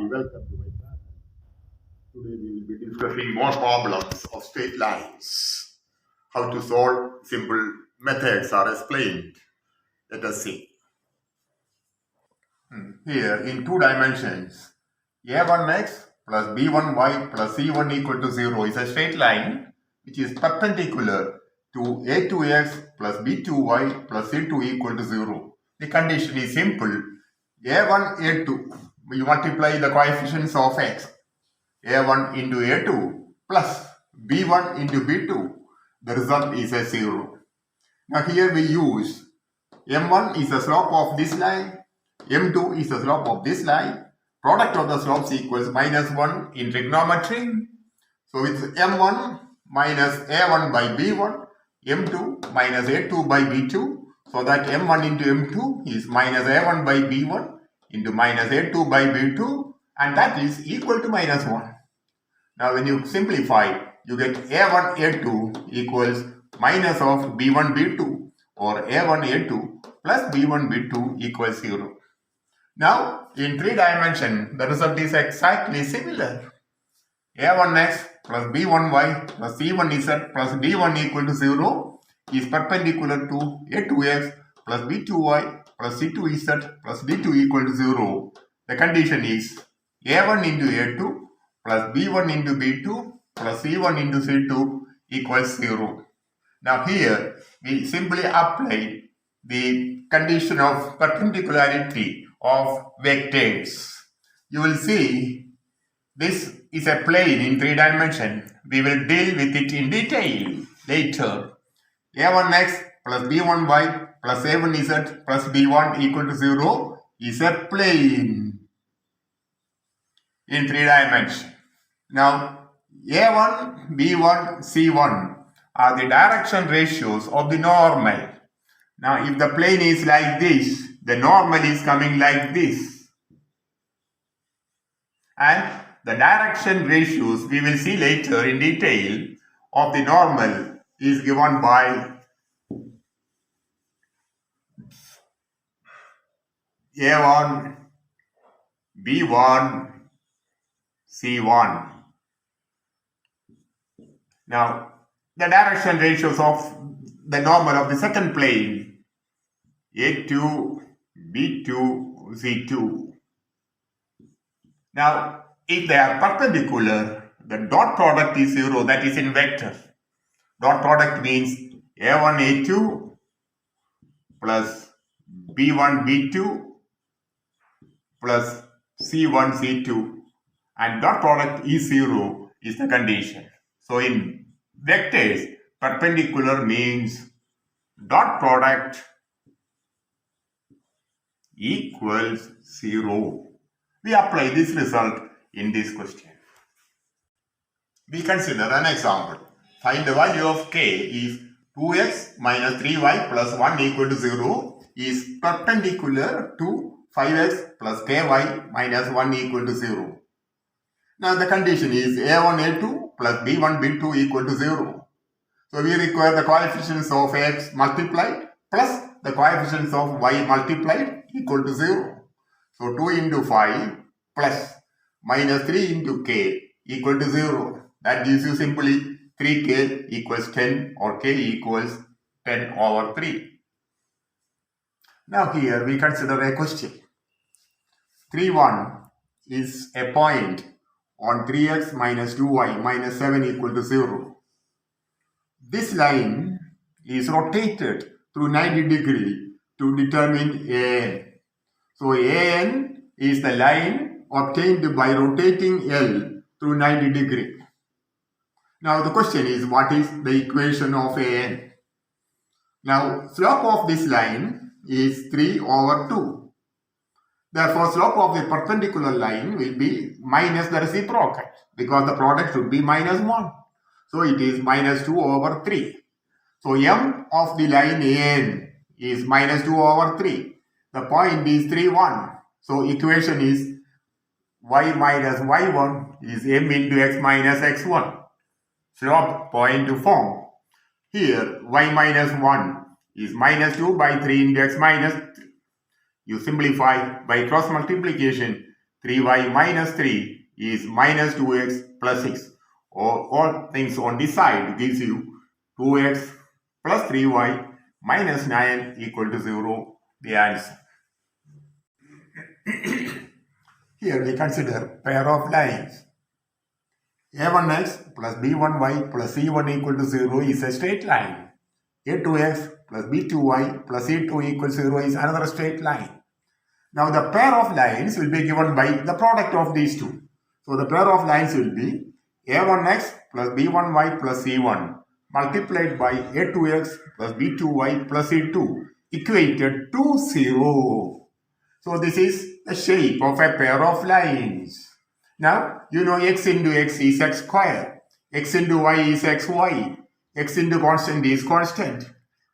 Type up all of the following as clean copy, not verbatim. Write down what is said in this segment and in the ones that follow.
party. Welcome to my channel. Today we will be discussing more problems of straight lines. How to solve simple methods are explained. Let us see. Here in two dimensions, a1x plus b1y plus c1 equal to 0 is a straight line which is perpendicular to a2x plus b2y plus c2 equal to 0. The condition is simple. a1, a2, we multiply the coefficients of x. a1 into a2 plus b1 into b2. The result is a 0. Now here we use m1 is the slope of this line, m2 is the slope of this line. Product of the slopes equals -1 in trigonometry. So it's m1 minus a1 by b1, m2 minus a2 by b2. So that m1 into m2 is minus a1 by b1 into minus a2 by b2, and that is equal to -1. Now when you simplify, you get a1 a2 equals minus of b1 b2, or a1 a2 plus b1 b2 equals 0. Now in 3 dimension, the result is exactly similar. a1x plus b1y plus c1z plus d1 equal to 0 is perpendicular to a2x plus b2y plus c2z plus d2 equal to 0. The condition is a1 into a2 plus b1 into b2 plus c1 into c2 equals 0. Now here we simply apply the condition of perpendicularity of vectors. You will see this is a plane in 3 dimensions. We will deal with it in detail later. a1x plus b1y plus a1z plus d1 equal to 0 is a plane in 3 dimensions. Now a1, b1, c1 are the direction ratios of the normal. Now if the plane is like this, the normal is coming like this. And the direction ratios we will see later in detail of the normal is given by a1, b1, c1. Now the direction ratios of the normal of the second plane, a2, b2, c2. Now if they are perpendicular, the dot product is 0, that is in vector. Dot product means a1 a2 plus b1 b2 plus c1 c2, and dot product is 0 is the condition. So in vectors, perpendicular means dot product equals 0. We apply this result in this question. We consider an example. Find the value of k if 2x minus 3y plus 1 equal to 0 is perpendicular to 5x plus ky minus 1 equal to 0. Now the condition is a1 a2 plus b1 b2 equal to 0. So we require the coefficients of x multiplied plus the coefficients of y multiplied equal to 0. So 2 into 5 plus minus 3 into k equal to 0. That gives you simply 3k equals 10, or k equals 10 over 3. Now here we consider a question. 3, 1 is a point on 3x minus 2y minus 7 equal to 0. This line is rotated through 90 degrees to determine an. So an is the line obtained by rotating L through 90 degrees. Now the question is, what is the equation of an? Now slope of this line is 3 over 2. Therefore slope of the perpendicular line will be minus the reciprocal, because the product should be -1. So it is minus 2 over 3. So m of the line an is minus 2 over 3. The point is 3, 1. So equation is y minus y1 is m into x minus x1. Slope point to form. Here y minus 1 is minus 2 by 3 into x minus 3. You simplify by cross multiplication. 3y minus 3 is minus 2x plus 6. All things on this side gives you 2x plus 3y minus 9 equal to 0, the answer. Here we consider pair of lines. a1x plus b1y plus c1 equal to 0 is a straight line. a2x plus b2y plus c2 equals 0 is another straight line. Now the pair of lines will be given by the product of these two. So the pair of lines will be a1x plus b1y plus c1 multiplied by a2x plus b2y plus c2 equated to 0. So this is the shape of a pair of lines. Now you know x into x is x square, x into y is xy, x into constant is constant,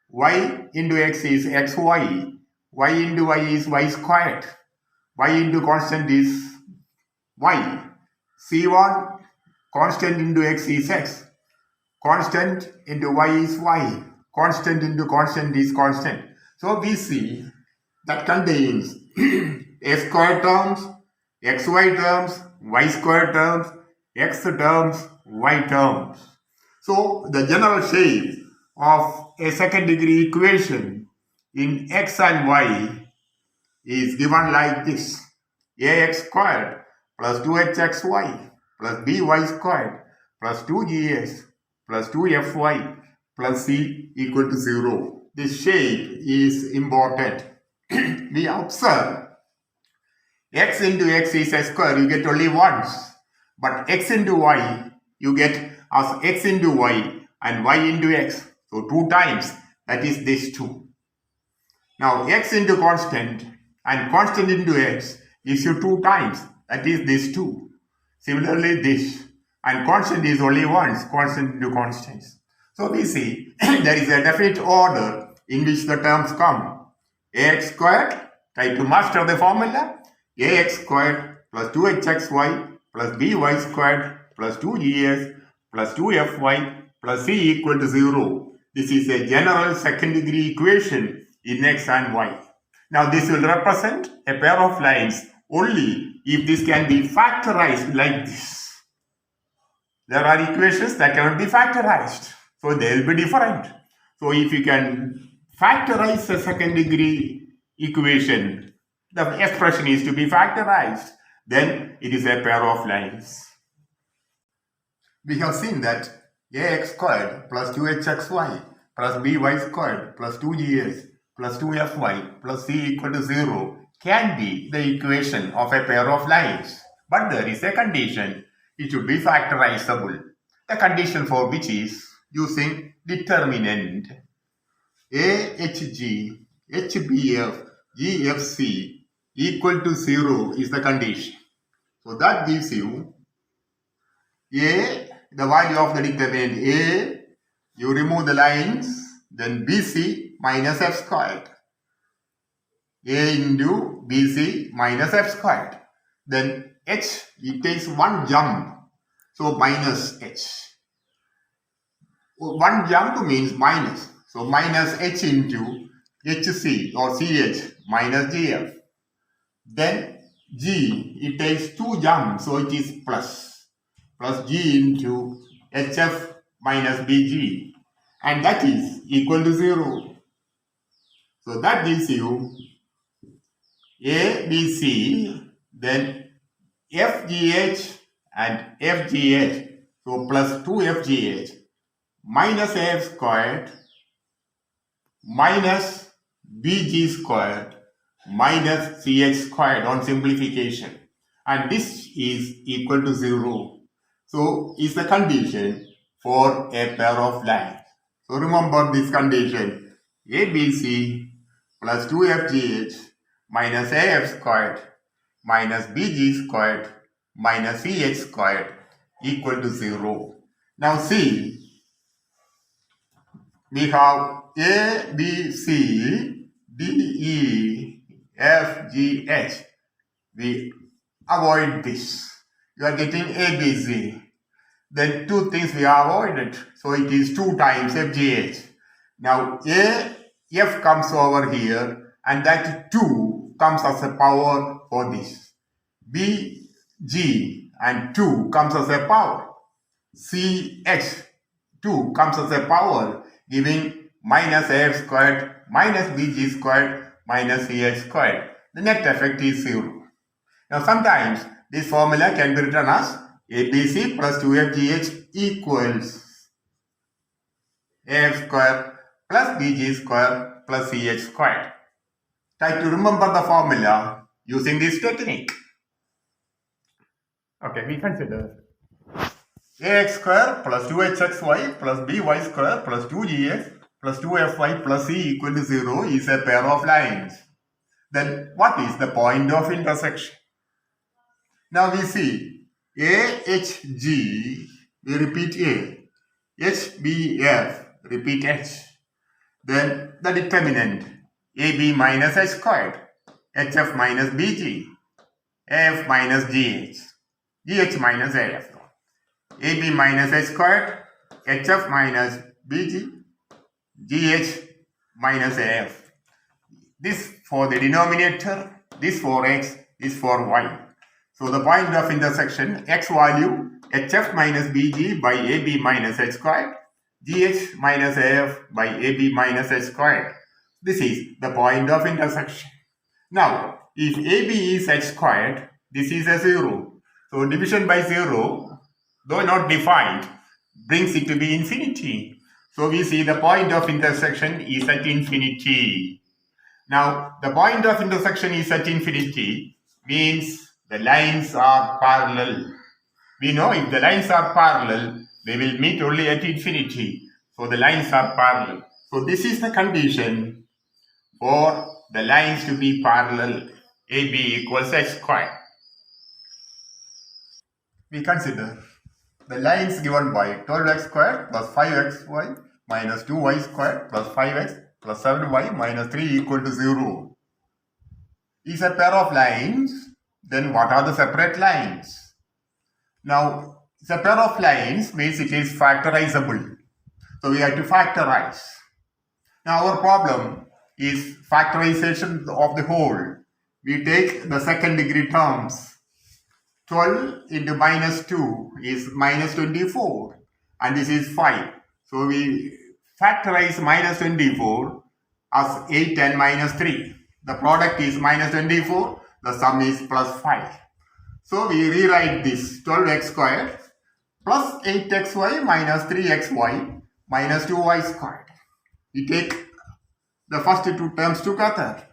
y into x is xy, y into y is y squared, y into constant is y, c1 constant into x is x, constant into y is y, constant into constant is constant. So we see that contains x square terms, xy terms, y square terms, x terms, y terms. So the general shape of a second degree equation in x and y is given like this: ax squared plus 2hxy plus by squared plus 2gx plus 2fy plus c equal to 0. This shape is important. We observe x into x is a square, you get only once. But x into y, you get as x into y and y into x. So 2 times, that is this 2. Now x into constant and constant into x gives you 2 times, that is this 2. Similarly this, and constant is only once, constant into constants. So we see there is a definite order in which the terms come. Ax squared, try to master the formula, ax squared plus 2hxy plus by squared plus 2gs plus 2fy plus c equal to 0. This is a general second degree equation in x and y. Now this will represent a pair of lines only if this can be factorized like this. There are equations that cannot be factorized, so they will be different. So if you can factorize a second degree equation, the expression is to be factorized, then it is a pair of lines. We have seen that ax squared plus 2hxy plus by squared plus 2gs plus 2fy plus c equal to 0 can be the equation of a pair of lines. But there is a condition. It should be factorizable. The condition for which is using determinant ahg, hbf, gfc equal to 0 is the condition. So that gives you a, the value of the determinant a, you remove the lines, then bc minus f squared. A into bc minus f squared. Then h, it takes one jump, so minus h. One jump means minus, so minus h into hc or ch minus gf. Then g, it takes 2 jumps, so it is plus g into hf minus bg, and that is equal to 0. So that gives you a, b, c, then fgh and fgh, so plus 2fgh minus af squared minus bg squared minus ch squared on simplification, and this is equal to 0. So is the condition for a pair of lines. So remember this condition: abc plus 2fgh minus af squared minus bg squared minus ch squared equal to 0. Now see, we have a, b, c, d, e, f, g, h. We avoid this. You are getting a, b, c. Then 2 things we have avoided. So it is 2 times f, g, h. Now a, f comes over here, and that 2 comes as a power for this. B, G and 2 comes as a power. C, H, 2 comes as a power, giving minus AF squared minus BG squared minus CH squared. The net effect is 0. Now sometimes this formula can be written as ABC plus 2FGH equals AF squared plus BG squared plus CH squared. Try to remember the formula using this technique. Okay, we consider ax square plus 2hxy plus by square plus 2gx plus 2fy plus c equal to 0 is a pair of lines. Then what is the point of intersection? Now we see AHG, we repeat A, HBF, repeat H. Then the determinant AB minus H squared, HF minus BG, AF minus GH, GH minus AF. AB minus H squared, HF minus BG, GH minus AF. This for the denominator, this for X, this for Y. So the point of intersection, X value, HF minus BG by AB minus H squared, GH minus AF by AB minus H squared. This is the point of intersection. Now, if AB is H squared, this is a 0. So division by 0, though not defined, brings it to be infinity. So we see the point of intersection is at infinity. Now, the point of intersection is at infinity means the lines are parallel. We know if the lines are parallel, they will meet only at infinity. So the lines are parallel. So this is the condition for the lines to be parallel. AB equals H squared. We consider the lines given by 12x squared plus 5xy minus 2y squared plus 5x plus 7y minus 3 equal to 0 is a pair of lines. Then what are the separate lines? Now, the pair of lines means it is factorizable. So we have to factorize. Now our problem is factorization of the whole. We take the second degree terms. 12 into minus 2 is minus 24 and this is 5. So we factorize minus 24 as 8 and minus 3. The product is minus 24, the sum is plus 5. So we rewrite this 12x squared plus 8xy minus 3xy minus 2y squared. We take the first two terms together.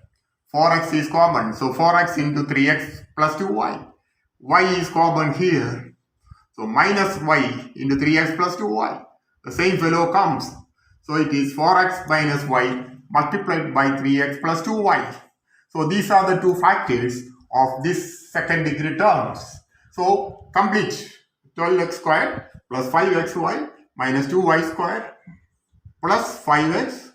4x is common, so 4x into 3x plus 2y. Y is common here, so minus y into 3x plus 2y. The same fellow comes, so it is 4x minus y multiplied by 3x plus 2y. So these are the two factors of this second degree terms. So complete 12x squared plus 5xy minus 2y squared plus 5x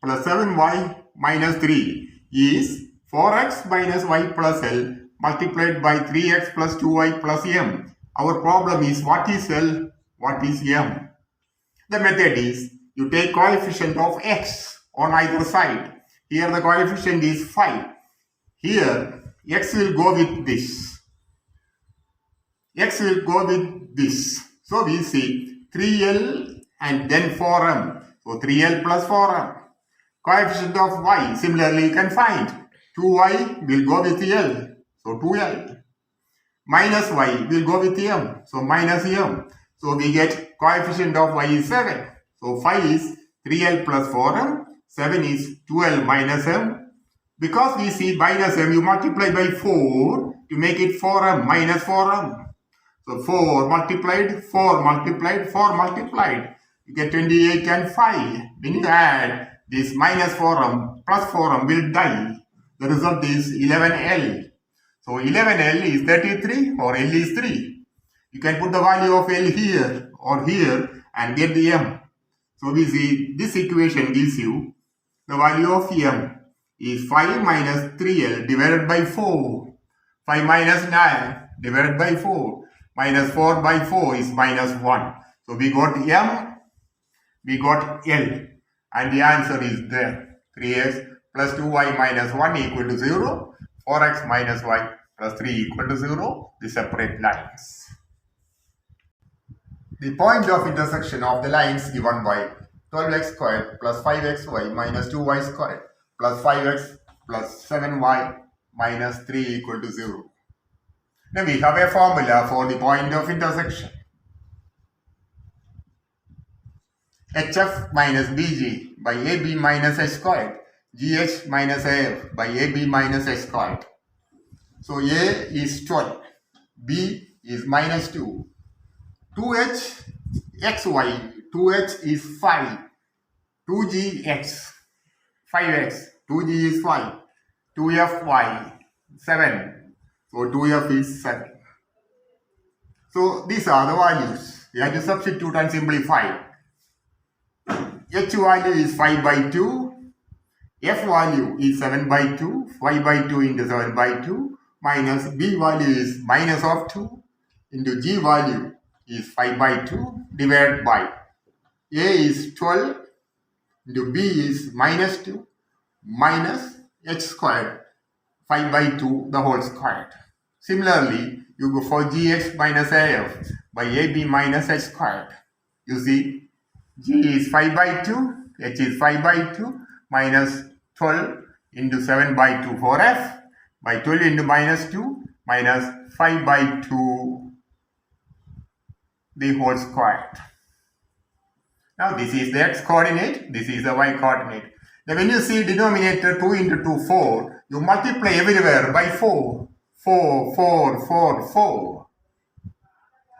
plus 7y minus 3 is 4x minus y plus L multiplied by 3x plus 2y plus m. Our problem is what is L, what is m. The method is you take coefficient of x on either side. Here the coefficient is 5. Here x will go with this. X will go with this. So we see 3L and then 4m. So 3L plus 4m. Coefficient of y, similarly you can find 2y will go with L. So 2L. Minus y will go with m. So minus m. So we get coefficient of y is 7. So 5 is 3L plus 4m. 7 is 2L minus m. Because we see minus m, you multiply by 4 to make it 4m minus 4m. So 4 multiplied, 4 multiplied, 4 multiplied. You get 28 and 5. When you add this minus 4m plus 4m will die. The result is 11L. So 11L is 33 or L is 3. You can put the value of L here or here and get the m. So we see this equation gives you the value of m is 5 minus 3L divided by 4. 5 minus 9 divided by 4. Minus 4 by 4 is minus 1. So we got m, we got L, and the answer is there. 3x plus 2y minus 1 equal to 0. 4x minus y plus 3 equal to 0, the separate lines. The point of intersection of the lines given by 12x squared plus 5xy minus 2y squared plus 5x plus 7y minus 3 equal to 0. Now we have a formula for the point of intersection. HF minus BG by AB minus H squared, GH minus AF by AB minus H squared. So A is 12, B is minus 2, 2H XY, 2H is 5, 2GX, 5X, 2G is 5, 2FY, 7, so 2F is 7. So these are the values. We have to substitute and simplify. H value is 5 by 2, F value is 7 by 2, 5 by 2 into 7 by 2, minus B value is minus of 2, into G value is 5 by 2, divided by A is 12, into B is minus 2, minus H squared, 5 by 2, the whole squared. Similarly, you go for GH minus AF by AB minus H squared. You see, G is 5 by 2, H is 5 by 2, minus 12 into 7 by 2 for F, by 12 into minus 2, minus 5 by 2, the whole squared. Now this is the x coordinate, this is the y coordinate. Now when you see denominator 2 into 2, 4, you multiply everywhere by 4. 4, 4, 4, 4.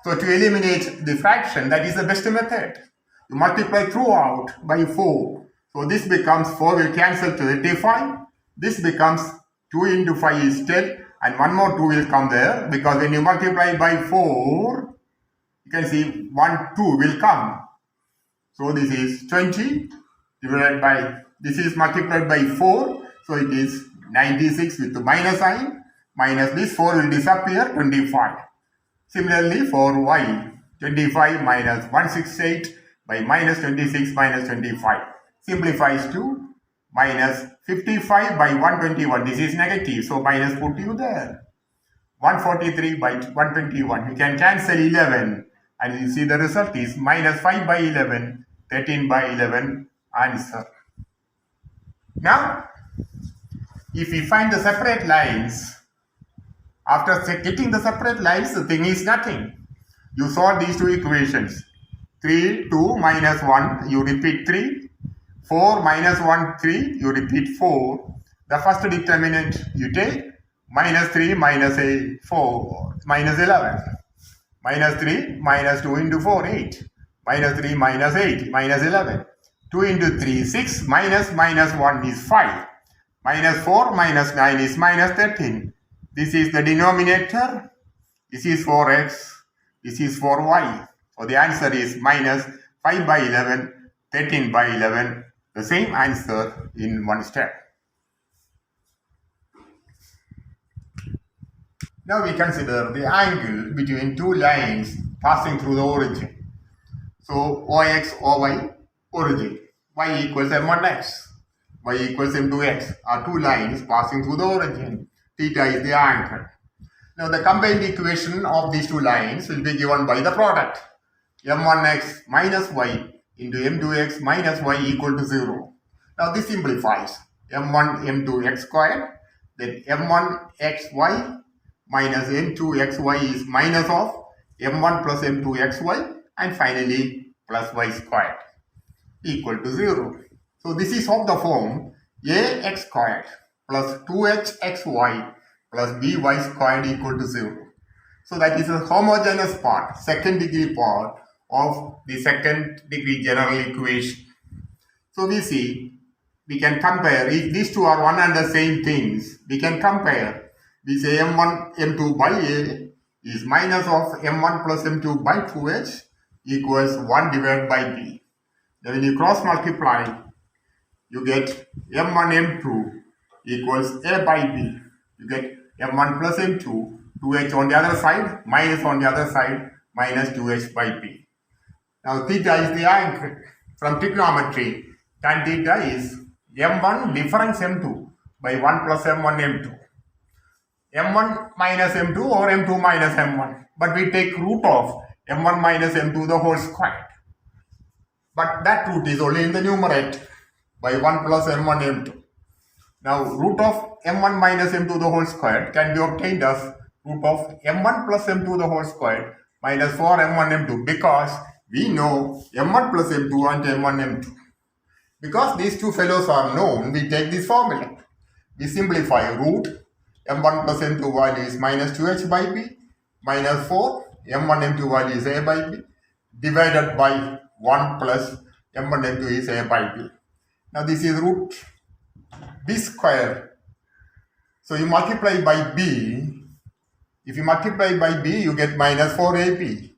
So to eliminate the fraction, that is the best method. You multiply throughout by 4. So this becomes 4 will cancel to 85. This becomes 2 into 5 is 10. And one more 2 will come there. Because when you multiply by 4, you can see 1, 2 will come. So this is 20 divided by, this is multiplied by 4. So it is 96 with the minus sign. Minus this 4 will disappear, 25. Similarly for y, 25 minus 168 by minus 26 minus 25. Simplifies to minus 55 by 121. This is negative, so minus put you there. 143 by 121. You can cancel 11 and you see the result is minus 5 by 11, 13 by 11 answer. Now, if we find the separate lines, after getting the separate lines, the thing is nothing. You solve these two equations. 3, 2, minus 1, you repeat 3. 4, minus 1, 3, you repeat 4. The first determinant you take, minus 3, minus 4, minus 11. Minus 3, minus 2 into 4, 8. Minus 3, minus 8, minus 11. 2 into 3, 6, minus 1 is 5. Minus 4, minus 9 is minus 13. This is the denominator. This is for x. This is for y. So the answer is minus 5 by 11, 13 by 11. The same answer in one step. Now we consider the angle between two lines passing through the origin. So OX, OY, origin. Y equals M1x. Y equals M2x are two lines passing through the origin. Theta is the angle. Now the combined equation of these two lines will be given by the product. M1x minus y into M2x minus y equal to 0. Now this simplifies. M1 M2x squared, then M1xy minus M2xy is minus of M1 plus M2xy, and finally plus y squared equal to 0. So this is of the form ax squared plus 2hxy plus by squared equal to 0. So that is a homogeneous part, second degree part of the second degree general equation. So we see, we can compare, if these two are one and the same things, we can compare. We say M1 M2 by A is minus of M1 plus M2 by 2h equals 1 divided by B. Then when you cross multiply, you get M1 M2 equals A by B. You get M1 plus M2, 2h on the other side, minus on the other side, minus 2h by B. Now theta is the angle. From trigonometry, tan theta is M1 difference M2 by 1 plus M1 M2. m1 minus m2 or m2 minus m1. But we take root of m1 minus m2 the whole square. But that root is only in the numerator by 1 plus m1 m2. Now root of m1 minus m2 the whole square can be obtained as root of m1 plus m2 the whole square minus 4 m1 m2, because we know m1 plus m2 and m1 m2. Because these two fellows are known, we take this formula. We simplify root m1 plus m2 value is minus 2h by b minus 4 m1 m2 value is a by b divided by 1 plus m1 m2 is a by b. Now this is root b square. So you multiply by b. If you multiply by b, you get minus 4ab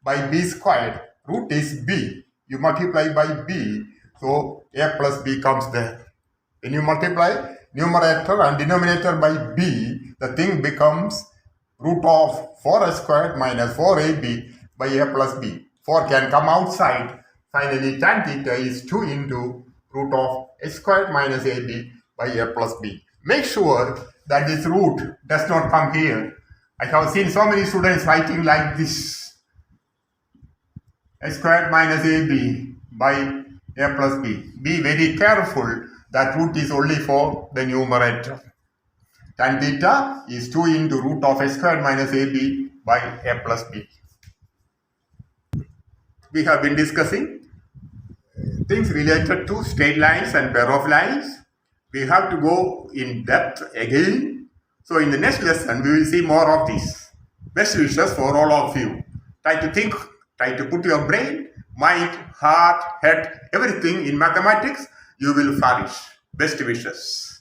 by b squared. Root is b. You multiply by b, so a plus b comes there. When you multiply numerator and denominator by b, the thing becomes root of 4s squared minus 4ab by a plus b. 4 can come outside. Finally, tan theta is 2 into root of h squared minus ab by a plus b. Make sure that this root does not come here. I have seen so many students writing like this: h squared minus ab by a plus b. Be very careful that root is only for the numerator. Tan theta is 2 into root of h squared minus ab by a plus b. We have been discussing things related to straight lines and pair of lines. We have to go in depth again. So in the next lesson, we will see more of this. Best wishes for all of you. Try to think, try to put your brain, mind, heart, head, everything in mathematics. You will flourish. Best wishes.